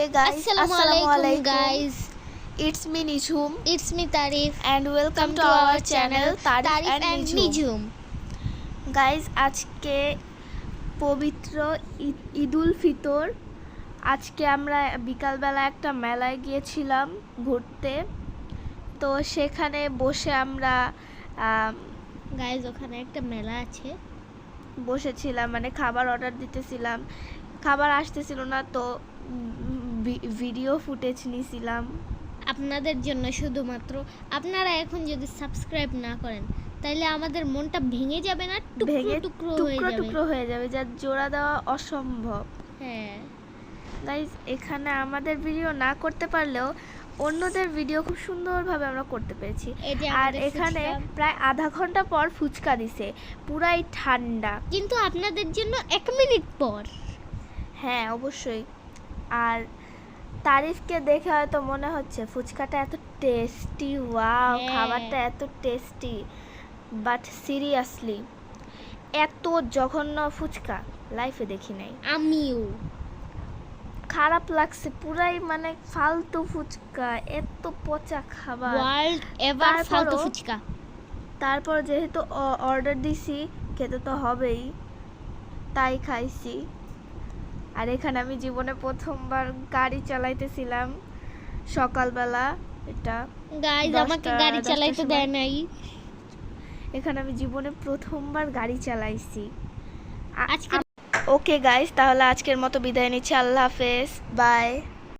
Hey guys, Assalamualaikum guys. It's me Nijhum It's me Tarif. and welcome to our channel Tarif and Nijhum. Guys, আজকে পবিত্র ঈদুল ফিতর। আজকে আমরা বিকালবেলা একটা মেলায় গিয়েছিলাম ঘুরতে। তো সেখানে বসে আমরা গাইস ওখানে একটা মেলা আছে, বসেছিলাম, মানে খাবার অর্ডার দিতেছিলাম, খাবার আসতেছিল না, তো ভিডিও ফুটেজ নিয়েছিলাম আপনাদের জন্য। শুধুমাত্র আপনারা এখন যদি সাবস্ক্রাইব না করেন তাহলে আমাদের মনটা ভেঙে যাবে না, টুকরো হয়ে যাবে, যা জোড়া দেওয়া অসম্ভব। হ্যাঁ গাইস, এখানে আমাদের ভিডিও না করতে পারলেও অন্যদের ভিডিও খুব সুন্দরভাবে আমরা করতে পেরেছি। আর এখানে প্রায় আধা ঘন্টা পর ফুচকা দিছে, পুরাই ঠান্ডা, কিন্তু আপনাদের জন্য 1 মিনিট পর। হ্যাঁ অবশ্যই। আর তারিফকে দেখে হয়তো মনে হচ্ছে ফুচকাটা এত টেস্টি, ওয়াও খাবারটা এত টেস্টি, বাট সিরিয়াসলি এত জঘন্য ফুচকা লাইফে দেখি নাই। আমিও খারাপ লাগছে, পুরাই মানে ফালতু ফুচকা, এত পচা খাবার, ওয়ার্ল্ড এভার ফালতু ফুচকা। তারপর যেহেতু অর্ডার দিছি, খেতে তো হবেই, তাই খাইছি। আর এখানে আমি জীবনে প্রথমবার গাড়ি চালাইতেছিলাম সকালবেলা। এটা গাইস আমাকে গাড়ি চালাইতে দেয় নাই। এখানে আমি জীবনে প্রথমবার গাড়ি চালাইছি আজকে। ওকে গাইস, তাহলে আজকের মতো বিদায় নিচ্ছি। আল্লাহ হাফেজ, বাই।